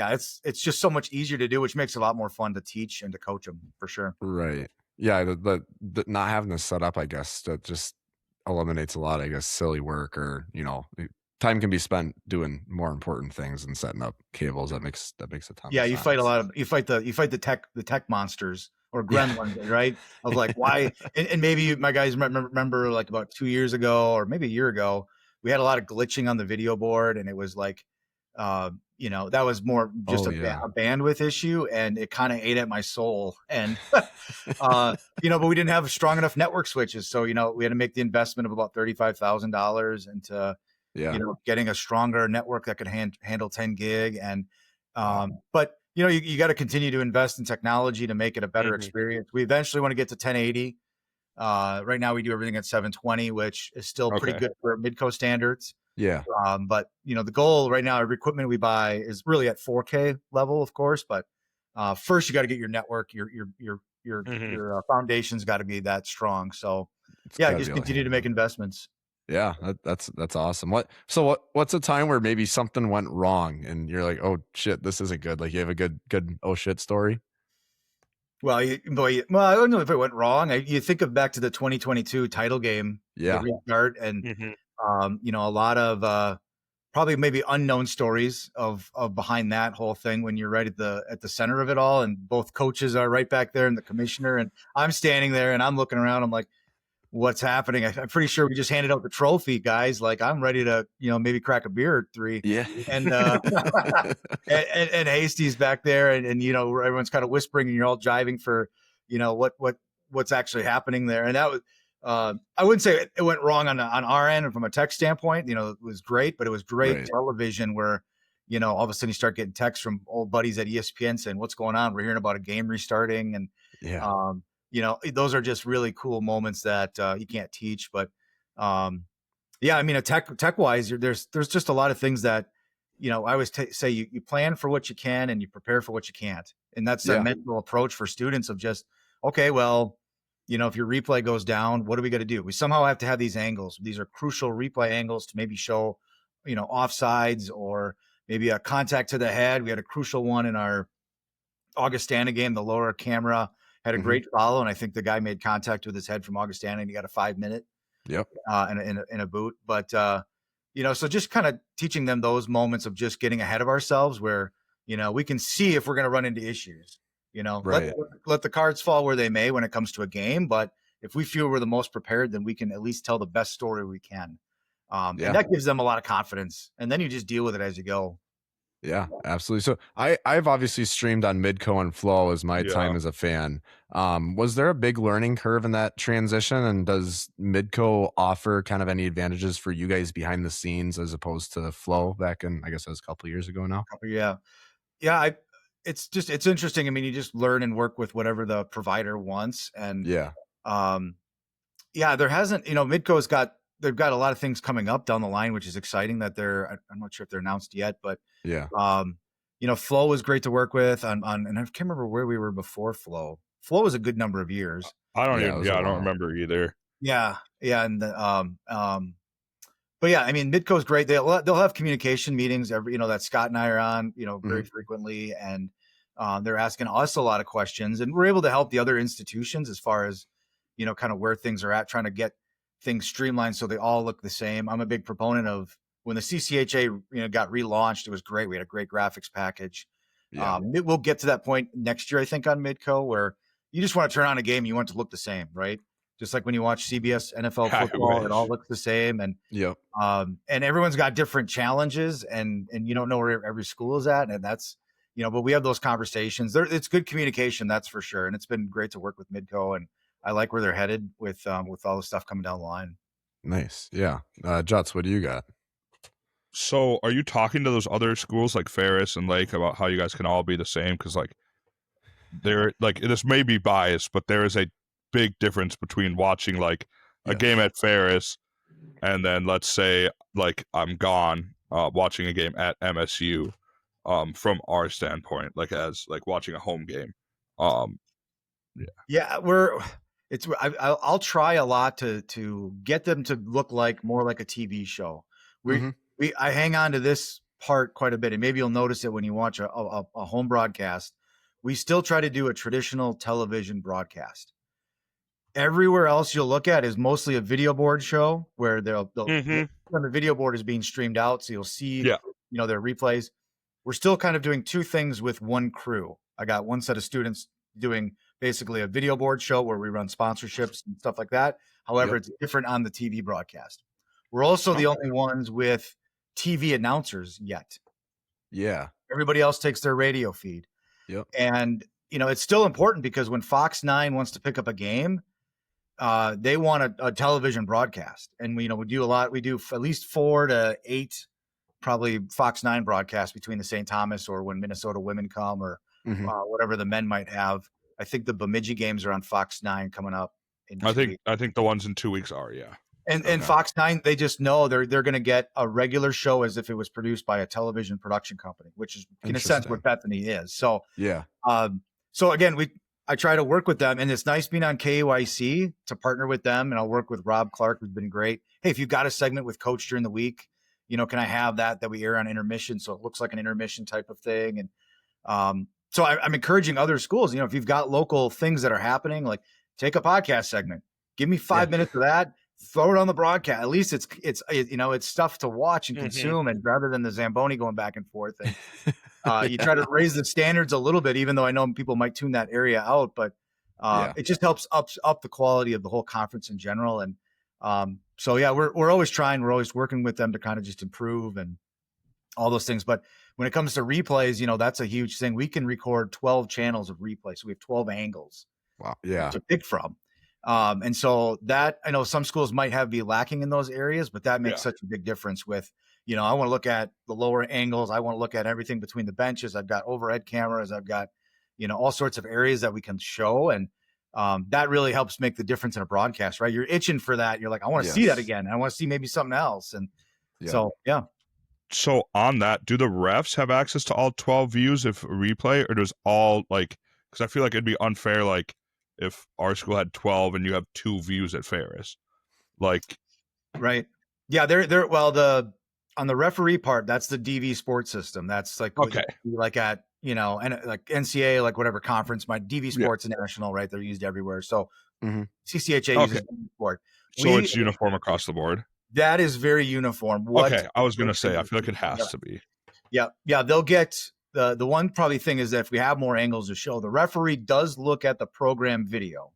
just so much easier to do, which makes it a lot more fun to teach and to coach them for sure. Right. Yeah. The not having this set up, I guess, that just eliminates a lot, I guess, silly work, or, time can be spent doing more important things than setting up cables. That makes a ton of sense. You fight the tech monsters or gremlins, right? Of like, why? And maybe my guys remember like about 2 years ago or maybe a year ago, we had a lot of glitching on the video board, and it was like, that was more just a bandwidth issue, and it kind of ate at my soul. And, but we didn't have strong enough network switches. So, we had to make the investment of about $35,000 into, getting a stronger network that could handle 10 gig. And, but you got to continue to invest in technology to make it a better experience. We eventually want to get to 1080. Right now we do everything at 720, which is still pretty good for Midco standards. Yeah. But the goal right now, every equipment we buy is really at 4K level, of course. But first you got to get your network, your foundation's got to be that strong. So just continue to make investments. Yeah, that's awesome. What's a time where maybe something went wrong and you're like, oh shit, this isn't good? Like, you have a good oh shit story? Well, I don't know if it went wrong. You think of back to the 2022 title game, the restart, and a lot of probably maybe unknown stories of behind that whole thing when you're right at the center of it all, and both coaches are right back there and the commissioner, and I'm standing there and I'm looking around. I'm like, what's happening? I'm pretty sure we just handed out the trophy, guys. Like, I'm ready to, maybe crack a beer or 3. Yeah. And and Hasty's back there, and everyone's kind of whispering, and you're all jiving for, what's actually happening there. And that was, I wouldn't say it went wrong on our end, and from a tech standpoint, it was great, but it was great television where, all of a sudden you start getting texts from old buddies at ESPN saying, what's going on? We're hearing about a game restarting. And, those are just really cool moments that you can't teach. But I mean, tech wise, there's just a lot of things that, I always say you plan for what you can and you prepare for what you can't. And that's that mental approach for students of just, okay, well, if your replay goes down, what do we got to do? We somehow have to have these angles. These are crucial replay angles to maybe show, offsides or maybe a contact to the head. We had a crucial one in our Augustana game. The lower camera had a great follow, and I think the guy made contact with his head from Augustana, and he got a 5-minute. Yep. In a boot. But so just kind of teaching them those moments of just getting ahead of ourselves where, we can see if we're going to run into issues, Right. let the cards fall where they may when it comes to a game. But if we feel we're the most prepared, then we can at least tell the best story we can. And that gives them a lot of confidence. And then you just deal with it as you go. Yeah, absolutely. So I've obviously streamed on Midco and Flow as my time as a fan. Was there a big learning curve in that transition? And does Midco offer kind of any advantages for you guys behind the scenes as opposed to Flow back in, I guess that was a couple of years ago now? Yeah. Yeah. It's interesting. I mean, you just learn and work with whatever the provider wants. And there hasn't, Midco's they've got a lot of things coming up down the line, which is exciting that I'm not sure if they're announced yet, but Flow was great to work with and I can't remember where we were before Flow. Flow was a good number of years. I don't remember either. Yeah. Yeah. And but yeah, I mean, Midco's great. They'll have communication meetings that Scott and I are on, very frequently. And they're asking us a lot of questions, and we're able to help the other institutions as far as, kind of where things are at, trying to get things streamlined so they all look the same. I'm a big proponent of when the CCHA, got relaunched. It was great. We had a great graphics package. Yeah. We'll get to that point next year, I think, on Midco, where you just want to turn on a game and you want it to look the same, right? Just like when you watch CBS NFL football, it all looks the same. And and everyone's got different challenges, and you don't know where every school is at, and that's but we have those conversations. It's good communication, that's for sure, and it's been great to work with Midco, and I like where they're headed with all the stuff coming down the line. Nice. Yeah. Juts, what do you got? So are you talking to those other schools like Ferris and Lake about how you guys can all be the same? Because this may be biased, but there is a big difference between watching a game at Ferris and then let's say I'm gone watching a game at MSU from our standpoint, as watching a home game. I'll try a lot to get them to look more like a TV show. I hang on to this part quite a bit, and maybe you'll notice it when you watch a home broadcast. We still try to do a traditional television broadcast. Everywhere else you'll look at is mostly a video board show where they'll the video board is being streamed out, so you'll see their replays. We're still kind of doing two things with one crew. I got one set of students doing basically a video board show where we run sponsorships and stuff like that. However, it's different on the TV broadcast. We're also the only ones with TV announcers yet. Yeah. Everybody else takes their radio feed. Yep. And, it's still important because when Fox 9 wants to pick up a game, they want a television broadcast. And we do at least 4 to 8 probably Fox 9 broadcasts between the St. Thomas or when Minnesota women come or whatever the men might have. I think the Bemidji games are on Fox 9 coming up. I think the ones in 2 weeks are, And Fox 9, they just know they're going to get a regular show as if it was produced by a television production company, which is in a sense what Bethany is. So so again, I try to work with them, and it's nice being on KUIC to partner with them, and I'll work with Rob Clark, who's been great. Hey, if you've got a segment with Coach during the week, can I have that we air on intermission so it looks like an intermission type of thing? And so I'm encouraging other schools, if you've got local things that are happening, take a podcast segment, give me 5 minutes of that. Throw it on the broadcast. At least it's stuff to watch and consume, and rather than the Zamboni going back and forth. And you try to raise the standards a little bit, even though I know people might tune that area out, but it just helps up the quality of the whole conference in general. And we're always trying. We're always working with them to kind of just improve and all those things. But when it comes to replays, that's a huge thing. We can record 12 channels of replay, so we have 12 angles. Wow, yeah, to pick from. And so that I know some schools might be lacking in those areas, but that makes such a big difference with, I want to look at the lower angles. I want to look at everything between the benches. I've got overhead cameras. I've got, all sorts of areas that we can show. And that really helps make the difference in a broadcast, right? You're itching for that. You're like, I want to see that again. I want to see maybe something else. And so. So on that, do the refs have access to all 12 views if replay, or does all because I feel like it'd be unfair, if our school had 12 and you have 2 views at Ferris, right. Yeah. They're on the referee part, that's the DV sports system. That's okay. At, and NCAA, whatever conference, my DV sports national, right. They're used everywhere. So CCHA uses board. So it's uniform across the board. That is very uniform. Okay, I was going to say, I feel like it has to be. Yeah. They'll get the one probably thing is that if we have more angles to show, the referee does look at the program video.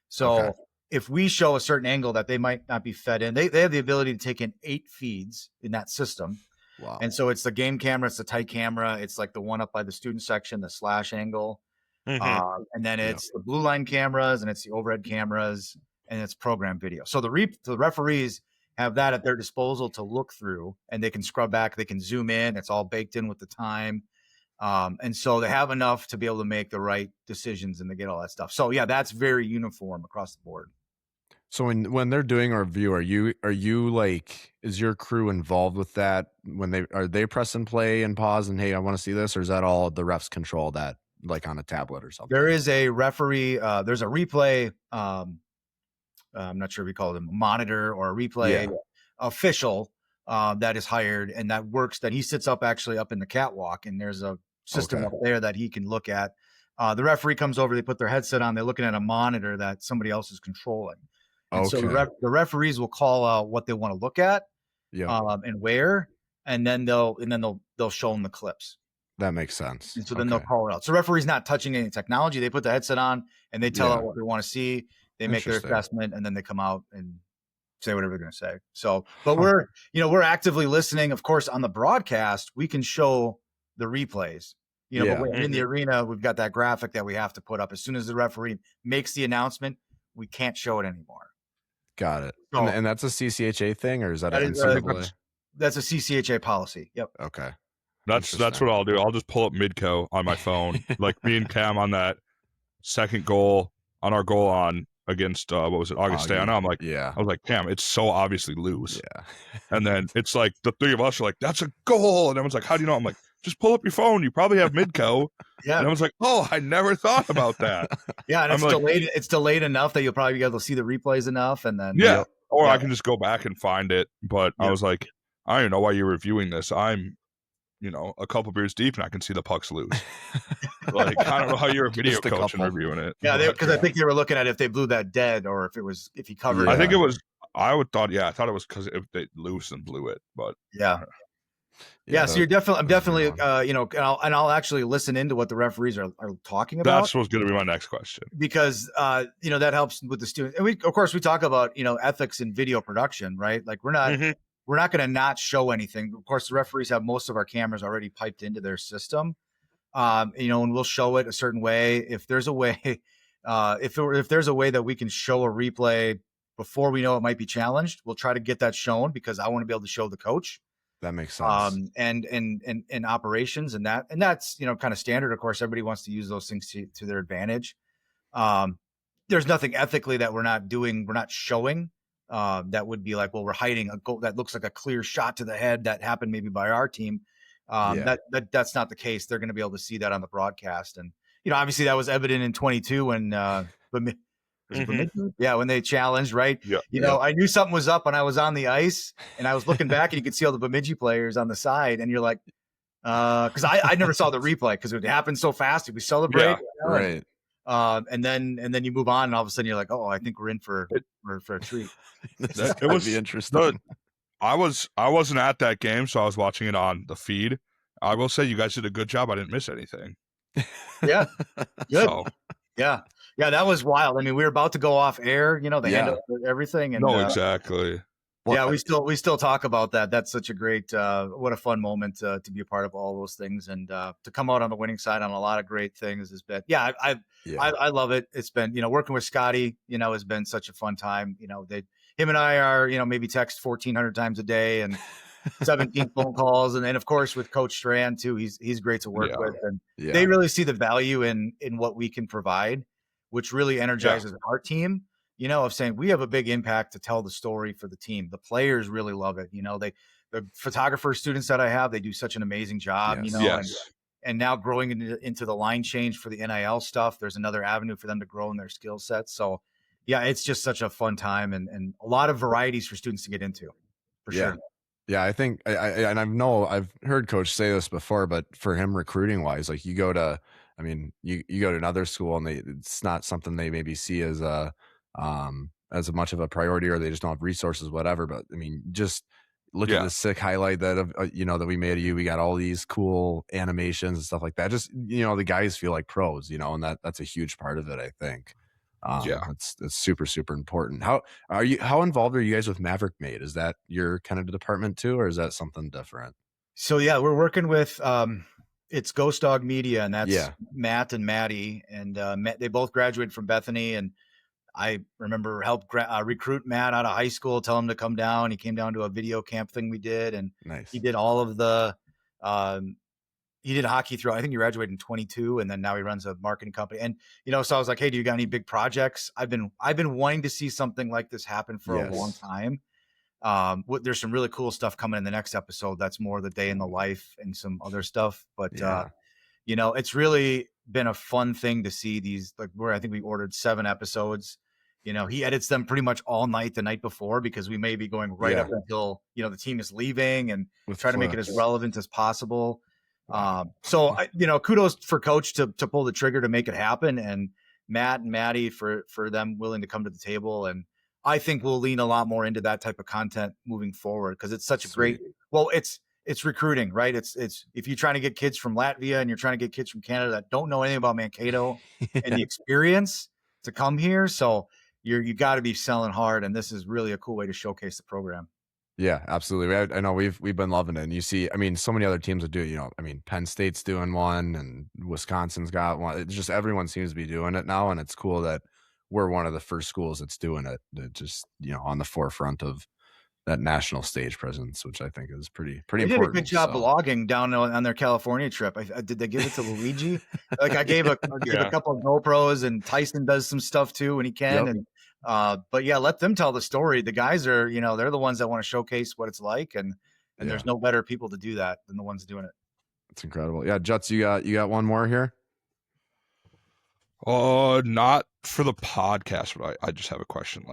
So if we show a certain angle that they might not be fed in, they have the ability to take in 8 feeds in that system. Wow. And so it's the game camera, it's the tight camera, it's like the one up by the student section, the slash angle. And then it's the blue line cameras, and it's the overhead cameras, and it's program video. So the referees have that at their disposal to look through, and they can scrub back, they can zoom in. It's all baked in with the time. And so they have enough to be able to make the right decisions and to get all that stuff. So yeah, that's very uniform across the board. So when they're doing a review, are you like, is your crew involved with that when are they press and play and pause and, hey, I want to see this, or is that all the refs control that, like on a tablet or something? There is a referee, there's a replay. I'm not sure if we call it a monitor or a replay official that is hired, and that works, that he sits up actually up in the catwalk, and there's a system up there that he can look at. The referee comes over, they put their headset on, they're looking at a monitor that somebody else is controlling. And so the referees will call out what they want to look at, and where, and then they'll show them the clips. That makes sense. And so then they'll call it out. So referee's not touching any technology. They put the headset on and they tell out what they want to see. They make their assessment, and then they come out and say whatever they're going to say. So, but we're actively listening. Of course, on the broadcast, we can show the replays. But in the arena, we've got that graphic that we have to put up. As soon as the referee makes the announcement, we can't show it anymore. Got it. So, and that's a CCHA thing, or is that an NCAA? That's a CCHA policy. Yep. Okay. That's what I'll do. I'll just pull up Midco on my phone, like me and Cam on that second goal, on our goal on against what was it, Augustana. I'm like, I was like, Cam, it's so obviously loose. Yeah. And then it's like the three of us are like, that's a goal, and everyone's like, how do you know? I'm like, just pull up your phone. You probably have Midco. And I was like, oh, I never thought about that. And it's delayed. It's delayed enough that you'll probably be able to see the replays enough, and then I can just go back and find it. But I was like, I don't even know why you're reviewing this. I'm, a couple beers deep, and I can see the puck's loose. Like, I don't know how you're a video coach and reviewing it. Yeah, because I think they were looking at if they blew that dead, or if he covered. I think it was. I thought it was because if they loose and blew it, but so I'm definitely, and I'll actually listen into what the referees are talking about. That's what's going to be my next question, because that helps with the students. And we talk about ethics in video production, right? Like we're not going to not show anything. Of course, the referees have most of our cameras already piped into their system, and we'll show it a certain way. If there's a way, if there's a way that we can show a replay before we know it might be challenged, we'll try to get that shown, because I want to be able to show the coach. That makes sense. And operations and that's kind of standard. Of course, everybody wants to use those things to their advantage. There's nothing ethically that we're not doing. We're not showing. That would be like, well, we're hiding a goal that looks like a clear shot to the head that happened maybe by our team. That's not the case. They're going to be able to see that on the broadcast. And obviously that was evident in 22 when when they challenged, right? I knew something was up when I was on the ice, and I was looking back, and you could see all the Bemidji players on the side, and you're like, because I never saw the replay because it happened so fast. We celebrate, right? And then you move on, and all of a sudden you're like, oh, I think we're in for a treat. It would be interesting. I wasn't at that game, so I was watching it on the feed. I will say you guys did a good job. I didn't miss anything. Yeah, good. So. Yeah, that was wild. I mean, we were about to go off air. They handled everything. And, exactly. We still talk about that. That's such a great, what a fun moment to be a part of all those things, and to come out on the winning side on a lot of great things has been. I love it. It's been, working with Scotty, has been such a fun time. Him and I are, maybe text 1,400 times a day and 17 phone calls, and then of course with Coach Strand too. He's great to work with, and they really see the value in what we can provide, which really energizes our team, of saying we have a big impact to tell the story for the team. The players really love it. The photographer students that I have, they do such an amazing job, and now growing into the line change for the NIL stuff, there's another avenue for them to grow in their skill sets. So it's just such a fun time, and a lot of varieties for students to get into, for sure. Yeah, I think, I've heard Coach say this before, but for him recruiting wise, like you go to I mean, you go to another school and it's not something they maybe see as much of a priority, or they just don't have resources, whatever. But I mean, just look at the sick highlight that that we made of you. We got all these cool animations and stuff like that. Just, the guys feel like pros, and that's a huge part of it, I think. It's super, super important. How involved are you guys with Maverick Made? Is that your kind of department too, or is that something different? So yeah, we're working with it's Ghost Dog Media, and that's Matt and Maddie, and they both graduated from Bethany, and I remember helped recruit Matt out of high school, tell him to come down. He came down to a video camp thing we did, and he did all of the he did hockey through. I think he graduated in 22, and then now he runs a marketing company. And so I was like, hey, do you got any big projects? I've been wanting to see something like this happen for a long time. There's some really cool stuff coming in the next episode. That's more the day in the life and some other stuff. But it's really been a fun thing to see these, like, where I think we ordered 7 episodes. He edits them pretty much all night the night before, because we may be going right up until the team is leaving, and try to make it as relevant as possible. So kudos for Coach to pull the trigger to make it happen, and Matt and Maddie for them willing to come to the table. And I think we'll lean a lot more into that type of content moving forward, because it's such a great, it's recruiting, right? It's if you're trying to get kids from Latvia and you're trying to get kids from Canada that don't know anything about Mankato and the experience to come here. So you got to be selling hard. And this is really a cool way to showcase the program. Yeah, absolutely. I know we've been loving it. And you see, I mean, so many other teams that do it, Penn State's doing one, and Wisconsin's got one. It's just, everyone seems to be doing it now. And it's cool that we're one of the first schools that's doing it, that just, on the forefront of that national stage presence, which I think is pretty important. They did a good job blogging down on their California trip. Did they give it to Luigi? Like, I gave a couple of GoPros, and Tyson does some stuff too when he can. And but yeah, let them tell the story. The guys are, they're the ones that want to showcase what it's like, and there's no better people to do that than the ones doing it. It's incredible. Yeah, Juts, you got one more here? Not for the podcast, but I just have a question.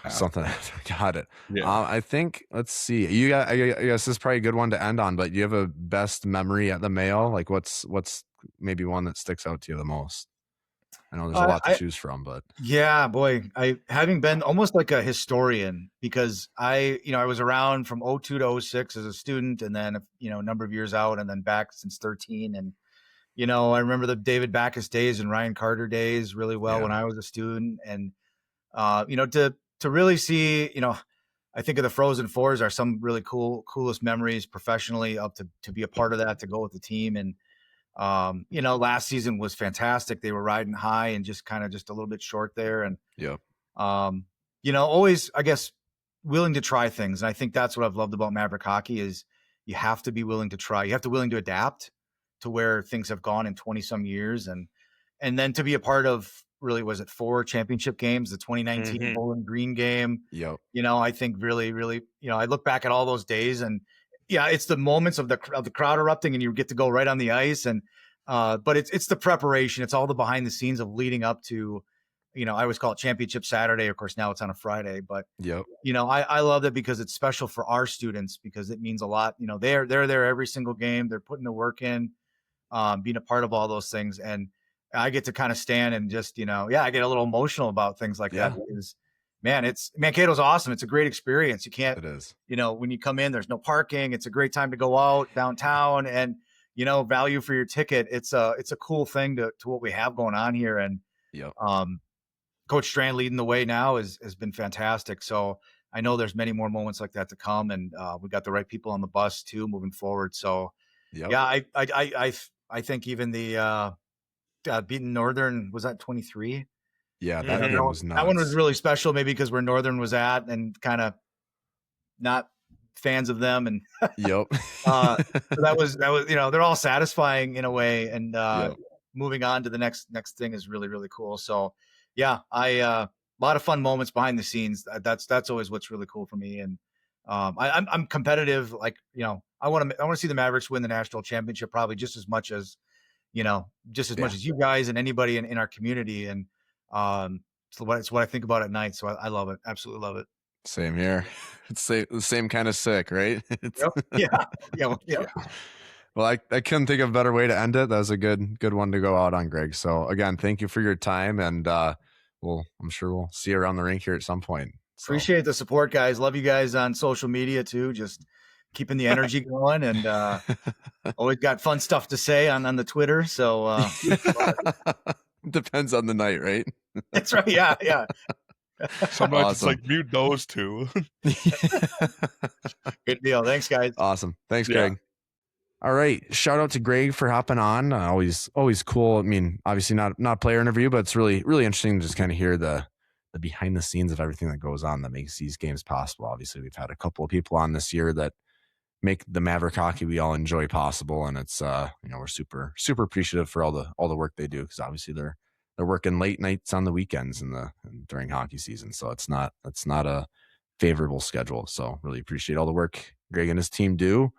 Something. Got it. Yeah. I think, let's see. You got. I guess this is probably a good one to end on. But do you have a best memory at the Mayo? Like, what's maybe one that sticks out to you the most? I know there's a lot to choose from, but yeah, boy, having been almost like a historian, because I was around from 02 to 06 as a student, and then a number of years out, and then back since 13. And I remember the David Backus days and Ryan Carter days really well when I was a student. And to really see, I think of the Frozen Fours are some really coolest memories professionally, up to be a part of that, to go with the team. And last season was fantastic. They were riding high and just a little bit short there. And, always, I guess, willing to try things. And I think that's what I've loved about Maverick hockey, is you have to be willing to try. You have to be willing to adapt to where things have gone in 20 some years. And then to be a part of, really, was it 4 championship games, the 2019 Bowling Green game? I think really, really, I look back at all those days, and it's the moments of the crowd erupting, and you get to go right on the ice. And but it's the preparation. It's all the behind the scenes of leading up to, I always call it Championship Saturday. Of course, now it's on a Friday, but I love it because it's special for our students, because it means a lot. They're there every single game. They're putting the work in, being a part of all those things. And I get to kind of stand and just, I get a little emotional about things like that, because man, Mankato's awesome. It's a great experience. You can't, it is, when you come in, there's no parking. It's a great time to go out downtown, and, value for your ticket. It's a cool thing to what we have going on here. And, Coach Strand leading the way now has been fantastic. So I know there's many more moments like that to come, and we got the right people on the bus too, moving forward. So I think even the beating Northern, was that 23? Yeah, that was nuts. That one was really special, maybe because where Northern was at, and kind of not fans of them. And that was they're all satisfying in a way. And moving on to the next thing is really, really cool. So a lot of fun moments behind the scenes. That's always what's really cool for me. And I'm competitive. Like, I want to see the Mavericks win the national championship, probably just as much as much as you guys and anybody in our community. And it's what I think about at night. So I love it. Absolutely love it. Same here. It's the same kind of sick, right? Yeah. Well, I couldn't think of a better way to end it. That was a good one to go out on, Greg. So again, thank you for your time, and I'm sure we'll see you around the rink here at some point. So. Appreciate the support, guys. Love you guys on social media too. Just keeping the energy going, and always got fun stuff to say on the Twitter. So depends on the night, right? That's right. Yeah. Sometimes it's like mute those two. Good deal. Thanks, guys. Awesome. Thanks, Greg. All right. Shout out to Greg for hopping on. Always cool. I mean, obviously not a player interview, but it's really, really interesting to just kind of hear the behind the scenes of everything that goes on that makes these games possible. Obviously, we've had a couple of people on this year that make the Maverick hockey we all enjoy possible. And it's, we're super, super appreciative for all the work they do. Cause obviously they're working late nights on the weekends and during hockey season. So it's not a favorable schedule. So really appreciate all the work Greg and his team do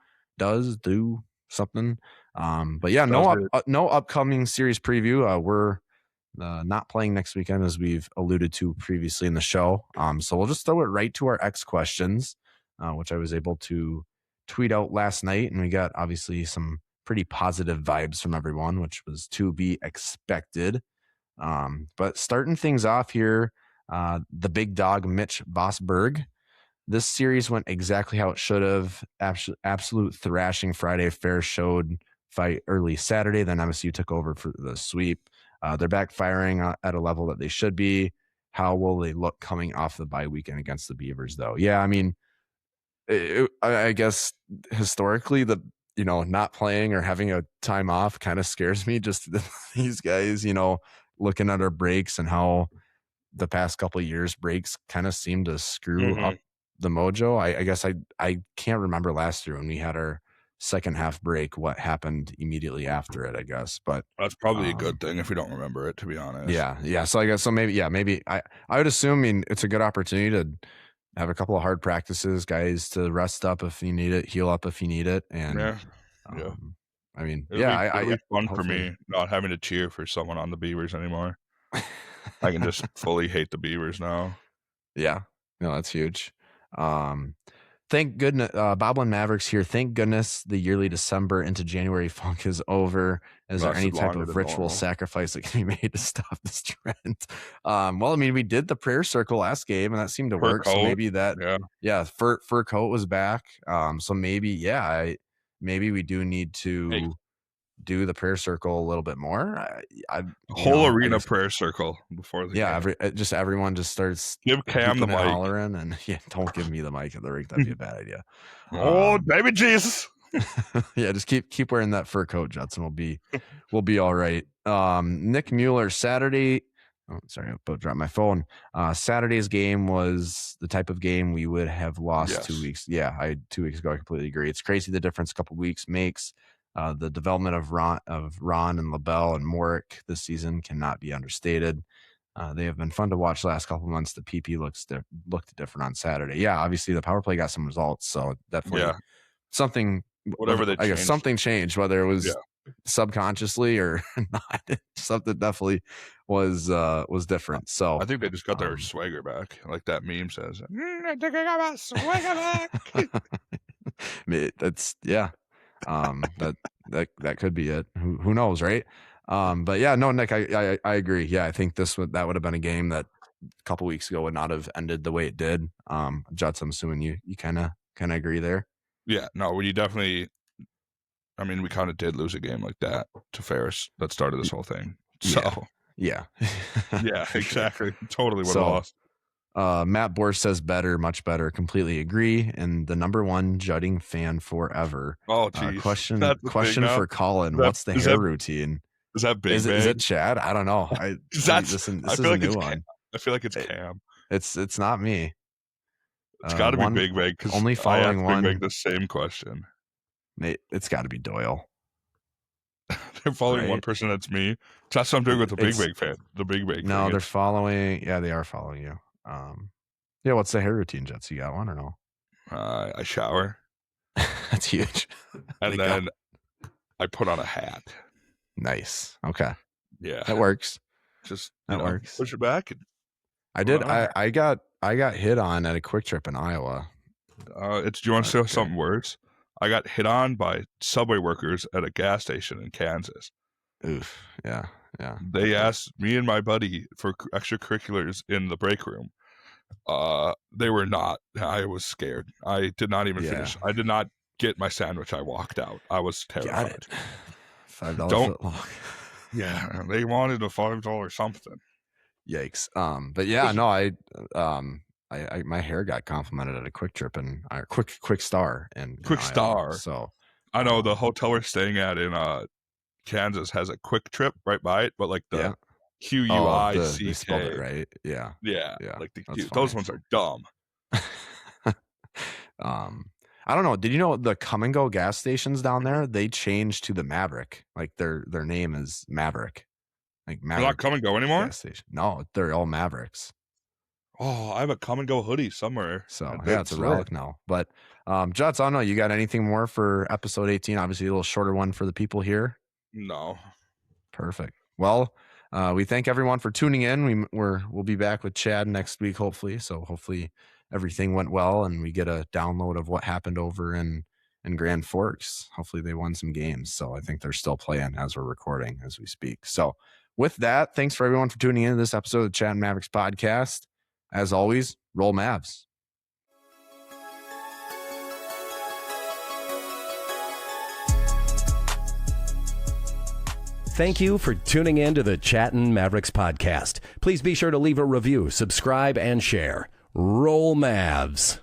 something. But yeah, no upcoming series preview. We're not playing next weekend, as we've alluded to previously in the show. So we'll just throw it right to our X questions, which I was able to tweet out last night. And we got obviously some pretty positive vibes from everyone, which was to be expected. But starting things off here, the big dog, Mitch Vosberg. This series went exactly how it should have. Absolute thrashing Friday. Ferris showed fight early Saturday. Then MSU took over for the sweep. They're back firing at a level that they should be. How will they look coming off the bye weekend against the Beavers, though? Yeah, I mean, I guess historically, not playing or having a time off kind of scares me. Just these guys, looking at our breaks and how the past couple of years breaks kind of seem to screw up the mojo. I guess I can't remember last year when we had our second half break, what happened immediately after it, I guess. But that's probably a good thing if we don't remember it, to be honest. Yeah. So I guess, maybe I would assume, it's a good opportunity to have a couple of hard practices, guys to rest up if you need it, heal up if you need it. And I mean, it'll be fun for me not having to cheer for someone on the Beavers anymore. I can just fully hate the Beavers now. Yeah, no, that's huge. Thank goodness, Boblin Mavericks here. Thank goodness the yearly December into January funk is over. Is there any type of ritual sacrifice that can be made to stop this trend? Well, I mean, we did the prayer circle last game and that seemed to work. So maybe fur coat was back. So maybe, maybe we do need to do the prayer circle a little bit more. Whole arena prayer circle before the game. Everyone just starts give Cam the mic, hollering, and don't give me the mic at the rink. That'd be a bad idea. Baby Jesus. Just keep wearing that fur coat, Judson. We'll be all right. Nick Mueller, Saturday. Oh, sorry, I about dropped my phone. Saturday's game was the type of game we would have lost 2 weeks. 2 weeks ago. I completely agree. It's crazy the difference a couple weeks makes. The development of Ron and LaBelle and Morick this season cannot be understated. They have been fun to watch the last couple of months. The PP looked different on Saturday. Yeah, obviously the power play got some results, so definitely something. Something changed, whether it was subconsciously or not. Something definitely was different. So I think they just got their swagger back, like that meme says. I think I got my swagger back. That's that could be it. Who knows, right? But yeah, no, Nick, I agree. Yeah, I think that would have been a game that a couple weeks ago would not have ended the way it did. Juts, I'm assuming you kind of agree there. Yeah, no, we definitely. I mean, we kind of did lose a game like that to Ferris that started this whole thing. So yeah, exactly, totally would have lost. Matt Borsch says better, much better. Completely agree. And the number one jutting fan forever. Oh, geez. Question for Colin. What's the hair routine? Is that big? Is it Chad? I don't know. This is a new one. I feel like it's Cam. It's not me. It's got to be Big Bag because only following one. Big Bag the same question. It's got to be Doyle. They're following one person. That's me. That's what I'm doing with the Big Bag fan. The Big Bag. No, they're following. Yeah, they are following you. What's the hair routine, Jets? You got one or no? I shower. That's huge. And then I put on a hat. Nice. Okay. Yeah. That works. Just works. Push it back. I did. I got hit on at a Quick Trip in Iowa. Do you want to say something worse? I got hit on by subway workers at a gas station in Kansas. Oof. Yeah. They asked me and my buddy for extracurriculars in the break room. They were not. I was scared. I did not even finish. I did not get my sandwich. I walked out. I was terrified. Got it. $5 foot long. Yeah, they wanted a $5 something. Yikes. But yeah, no, I my hair got complimented at a Quick Trip and Quick Star and Quick Star. So I know the hotel we're staying at in Kansas has a Quick Trip right by it, but like the QUICK, they spelled it right. Yeah. Like the Q. Those ones are dumb. I don't know. Did you know the Come and Go gas stations down there? They changed to the Maverick. Like their name is Maverick. Like Maverick. They're not Come and Go anymore? Gas station. No, they're all Mavericks. Oh, I have a Come and Go hoodie somewhere. So yeah, it's a relic now. But Juts, I don't know. You got anything more for episode 18? Obviously a little shorter one for the people here. No. Perfect. Well, we thank everyone for tuning in. We'll be back with Chad next week, hopefully. So hopefully everything went well and we get a download of what happened over in Grand Forks. Hopefully they won some games. So I think they're still playing as we're recording as we speak. So with that, thanks for everyone for tuning in to this episode of the Chattin Mavericks podcast. As always, roll Mavs. Thank you for tuning in to the Chattin Mavericks podcast. Please be sure to leave a review, subscribe, and share. Roll Mavs.